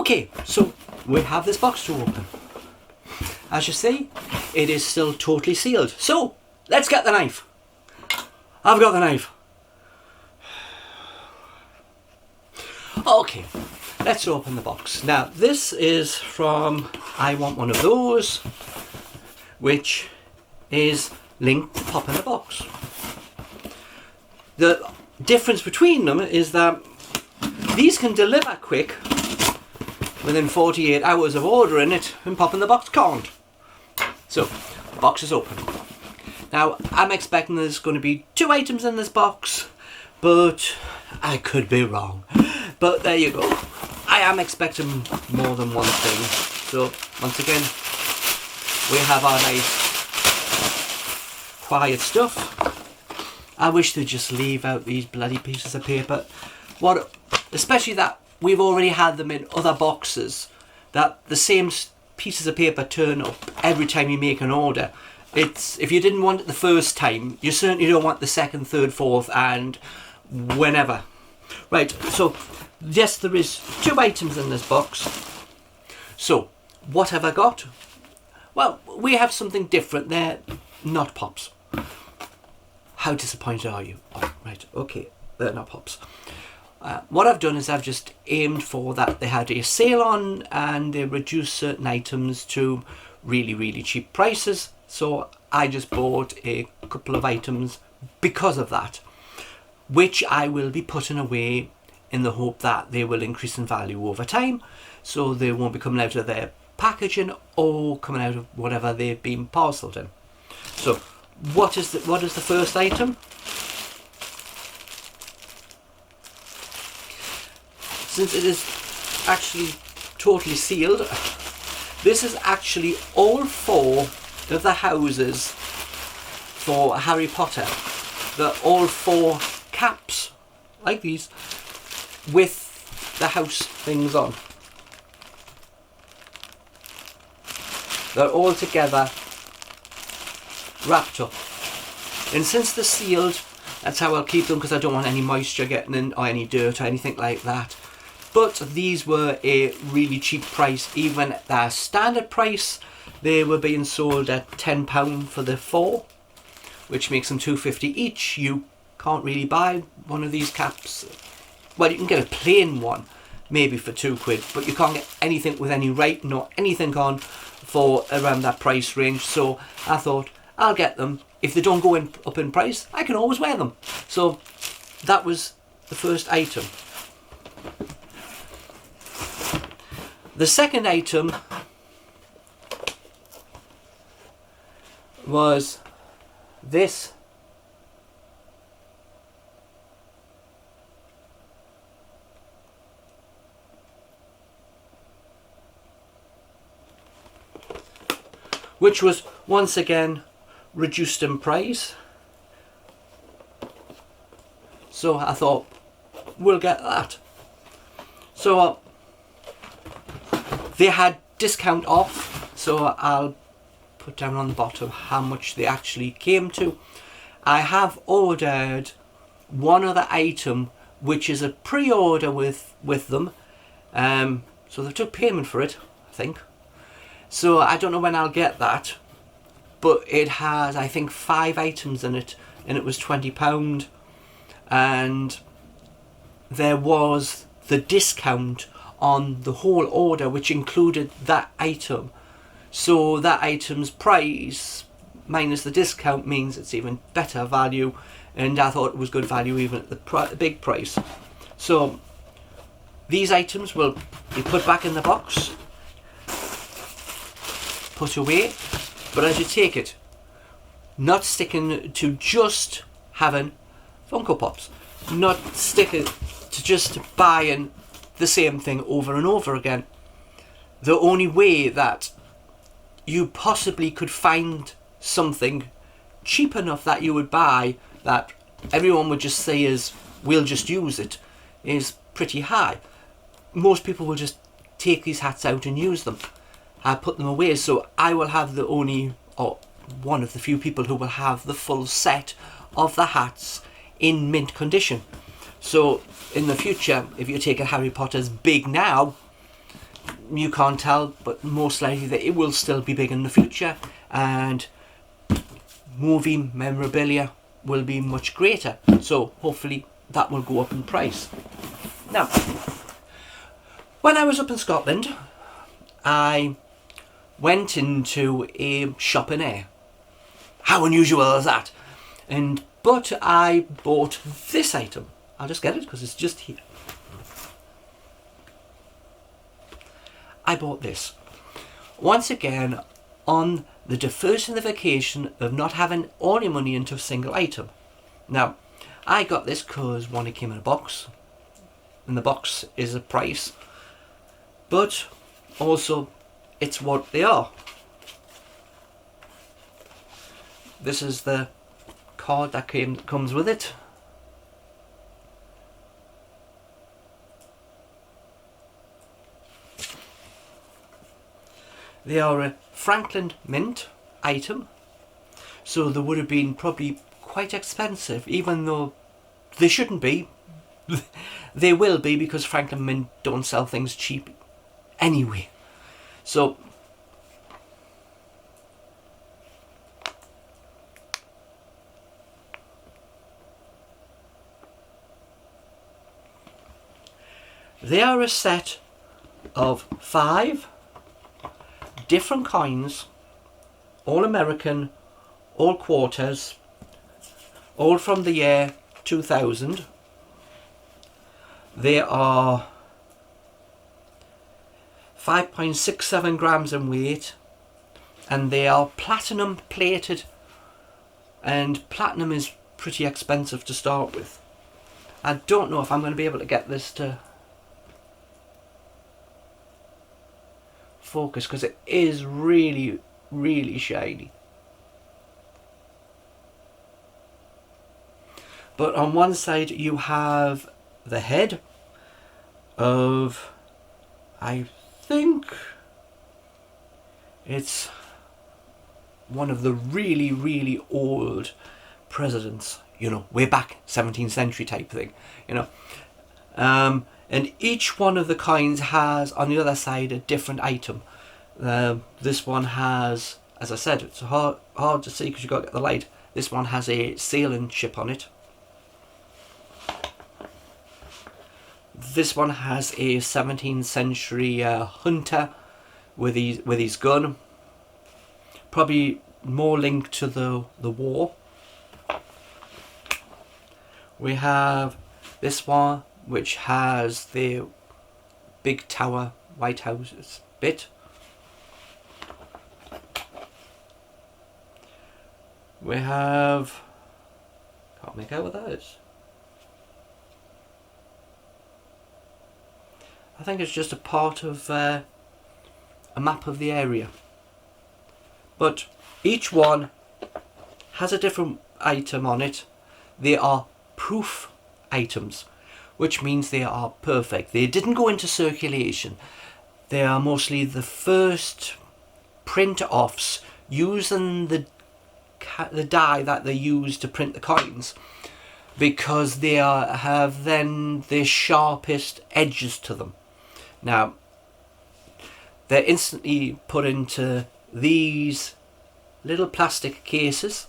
Okay, so we have this box to open. As you see, it is still totally sealed. So, let's get the knife. I've got the knife. Okay, let's open the box. Now, this is from I Want One of Those, which is linked to Pop in the Box. The difference between them is that these can deliver quick, within 48 hours of ordering it, and Pop in the Box can't. So, the box is open. Now, I'm expecting there's going to be 2 items in this box, but I could be wrong. But there you go. I am expecting more than one thing. So, once again, we have our nice quiet stuff. I wish they'd just leave out these bloody pieces of paper. Especially that we've already had them in other boxes, that the same pieces of paper turn up every time you make an order. If you didn't want it the first time, you certainly don't want the second, third, fourth, and whenever. Right, so yes, there is 2 items in this box. So, what have I got? Well, we have something different there, not Pops. How disappointed are you? Oh, right, okay, they're not Pops. What I've done is I've just aimed for that they had a sale on and they reduced certain items to really, really cheap prices. So I just bought a couple of items because of that, which I will be putting away in the hope that they will increase in value over time. So they won't be coming out of their packaging or coming out of whatever they've been parcelled in. So what is the first item? Since it is actually totally sealed, this is actually all 4 of the houses for Harry Potter. They're all 4 caps, like these, with the house things on. They're all together, wrapped up. And since they're sealed, that's how I'll keep them, because I don't want any moisture getting in or any dirt or anything like that. But these were a really cheap price. Even at their standard price, they were being sold at £10 for the 4, which makes them £2.50 each. You can't really buy one of these caps. Well, you can get a plain one, maybe for £2, but you can't get anything with any writing or anything on for around that price range. So I thought, I'll get them. If they don't go up in price, I can always wear them. So that was the first item. The second item was this. Which was once again reduced in price. So I thought, we'll get that. So they had discount off, so I'll put down on the bottom how much they actually came to. I have ordered one other item, which is a pre-order with them. So they took payment for it, I think. So I don't know when I'll get that, but it has, I think, 5 items in it, and it was £20. And there was the discount on the whole order, which included that item. So that item's price minus the discount means it's even better value, and I thought it was good value even at the big price. So these items will be put back in the box, put away, but as you take it, not sticking to just having Funko Pops, not sticking to just buying the same thing over and over again. The only way that you possibly could find something cheap enough that you would buy that everyone would just say is, we'll just use it, is pretty high. Most people will just take these hats out and use them. I put them away, so I will have the only, or one of the few people who will have the full set of the hats in mint condition. So in the future, if you take a Harry Potter's Big Now, you can't tell, but most likely that it will still be big in the future, and movie memorabilia will be much greater. So hopefully that will go up in price. Now, when I was up in Scotland, I went into a shop in Ayr. How unusual is that? But I bought this item. I'll just get it because it's just here. I bought this. Once again, on the diversification of not having all your money into a single item. Now, I got this because one, it came in a box, and the box is a price, but also it's what they are. This is the card that comes with it. They are a Franklin Mint item, so they would have been probably quite expensive, even though they shouldn't be. They will be, because Franklin Mint don't sell things cheap anyway. So they are a set of 5 different coins, all American, all quarters, all from the year 2000. They are 5.67 grams in weight, and they are platinum plated, and platinum is pretty expensive to start with. I don't know if I'm going to be able to get this to focus, because it is really, really shiny. But on one side you have the head of, I think it's one of the really, really old presidents, you know, way back 17th century type thing, you know. And each one of the coins has on the other side a different item. This one has, as I said, it's hard to see because you've got to get the light. This one has a sailing ship on it. This one has a 17th century hunter with his gun. Probably more linked to the war. We have this one, which has the big tower, White House bit. We have, can't make out what that is. I think it's just a part of a map of the area. But each one has a different item on it. They are proof items, which means they are perfect. They didn't go into circulation. They are mostly the first print-offs using the dye that they use to print the coins, because they have then the sharpest edges to them. Now, they're instantly put into these little plastic cases,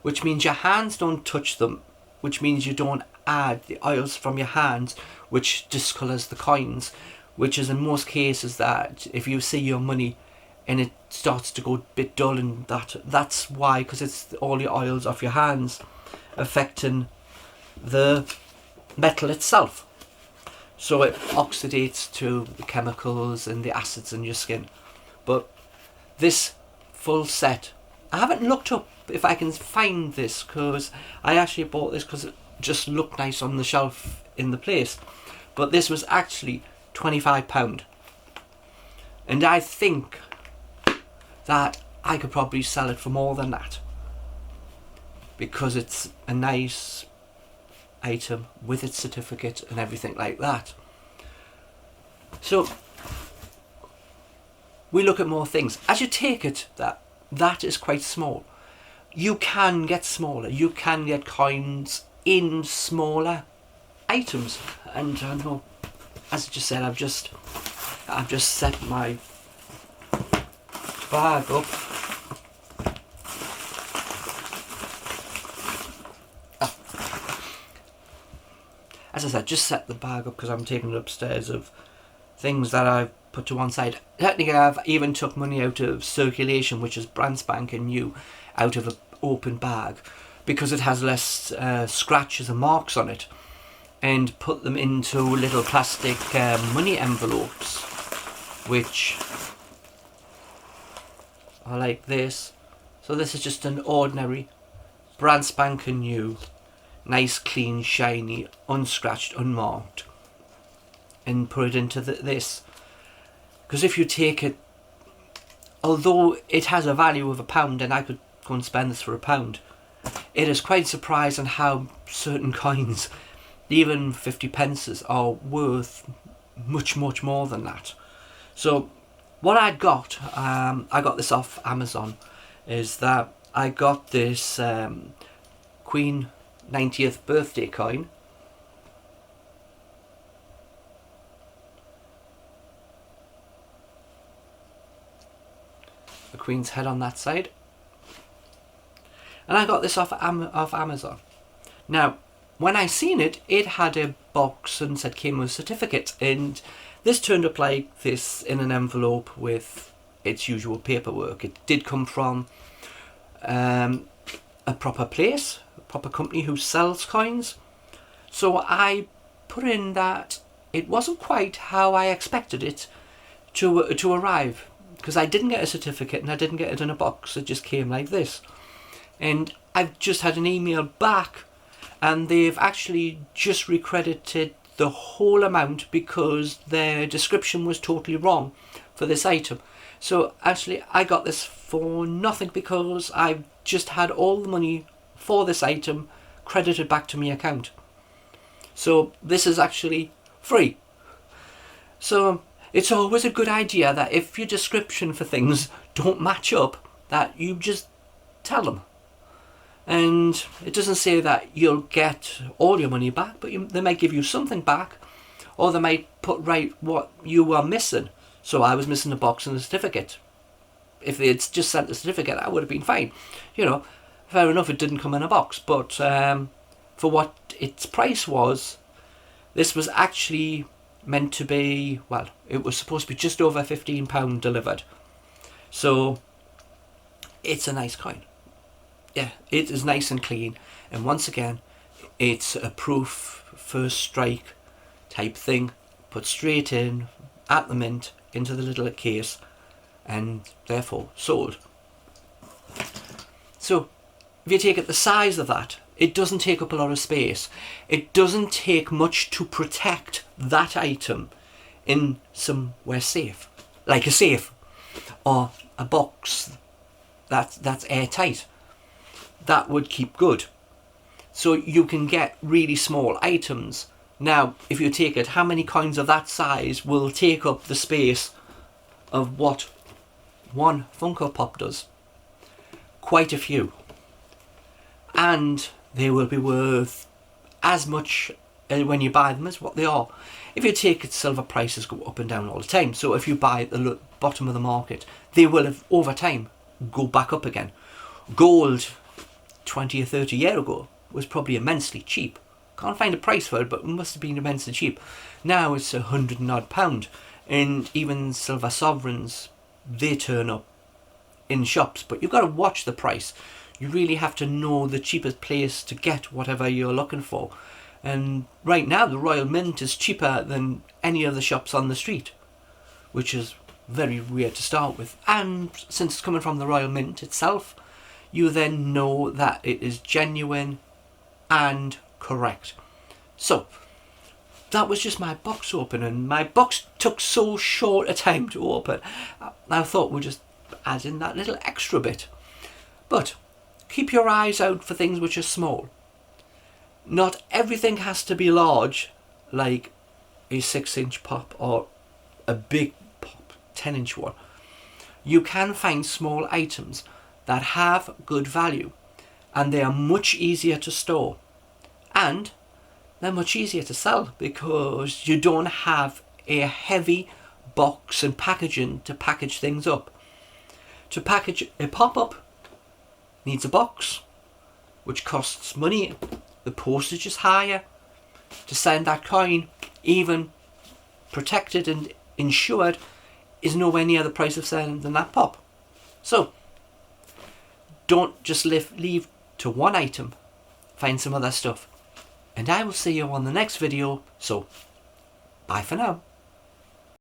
which means your hands don't touch them, which means you don't add the oils from your hands, which discolours the coins, which is in most cases that if you see your money and it starts to go a bit dull, and that's why, because it's all the oils off your hands affecting the metal itself. So it oxidates to the chemicals and the acids in your skin. But this full set, I haven't looked up if I can find this, because I actually bought this because it just looked nice on the shelf in the place. But this was actually £25. And I think that I could probably sell it for more than that, because it's a nice item with its certificate and everything like that. So we look at more things. As you take it, that is quite small. You can get smaller. You can get coins in smaller items. And I know, as I just said, I've just set my bag up. As I said, just set the bag up because I'm taking it upstairs of things that I've put to one side. Technically, I've even took money out of circulation, which is brand spanking new, out of an open bag because it has less scratches and marks on it, and put them into little plastic money envelopes, which are like this. So this is just an ordinary brand spanking new, nice, clean, shiny, unscratched, unmarked, and put it into this. Because if you take it, although it has a value of £1 and I could go and spend this for £1, it is quite surprising how certain coins, even 50 pences, are worth much more than that. So what I got this off Amazon, is that I got this Queen 90th birthday coin. The Queen's head on that side. And I got this off Amazon. Now, when I seen it, it had a box and said came with a certificate, and this turned up like this in an envelope with its usual paperwork. It did come from a proper place, a proper company who sells coins. So I put in that it wasn't quite how I expected it to arrive, because I didn't get a certificate and I didn't get it in a box. It just came like this. And I've just had an email back, and they've actually just recredited the whole amount because their description was totally wrong for this item. So actually I got this for nothing because I've just had all the money for this item credited back to my account. So this is actually free. So it's always a good idea that if your description for things don't match up, that you just tell them. And it doesn't say that you'll get all your money back, but they might give you something back, or they might put right what you were missing. So I was missing a box and a certificate. If they'd just sent the certificate, that would have been fine. You know, fair enough, it didn't come in a box, but for what its price was, this was actually meant to be, well, it was supposed to be just over £15 delivered. So it's a nice coin. Yeah, it is nice and clean, and once again, it's a proof first strike type thing, put straight in at the mint into the little case, and therefore sold. So if you take it the size of that, it doesn't take up a lot of space. It doesn't take much to protect that item in somewhere safe, like a safe or a box that's airtight. That would keep good. So you can get really small items. Now, if you take it, how many coins of that size will take up the space of what one Funko Pop does? Quite a few. And they will be worth as much when you buy them as what they are. If you take it, silver prices go up and down all the time. So if you buy at the bottom of the market, they will have over time go back up again. Gold 20 or 30 years ago was probably immensely cheap. Can't find a price for it, but it must have been immensely cheap. Now it's £100 and odd, and even silver sovereigns, they turn up in shops, but you've got to watch the price. You really have to know the cheapest place to get whatever you're looking for. And right now the Royal Mint is cheaper than any of the shops on the street, which is very weird to start with. And since it's coming from the Royal Mint itself, you then know that it is genuine and correct. So that was just my box opening. My box took so short a time to open. I thought we'd just add in that little extra bit. But keep your eyes out for things which are small. Not everything has to be large, like a 6-inch pop or a big pop, 10-inch one. You can find small items that have good value, and they are much easier to store, and they're much easier to sell because you don't have a heavy box and packaging to package things up. To package a pop-up needs a box, which costs money. The postage is higher. To send that coin, even protected and insured, is nowhere near the price of selling than that pop. So don't just leave to one item, find some other stuff. And I will see you on the next video, so bye for now.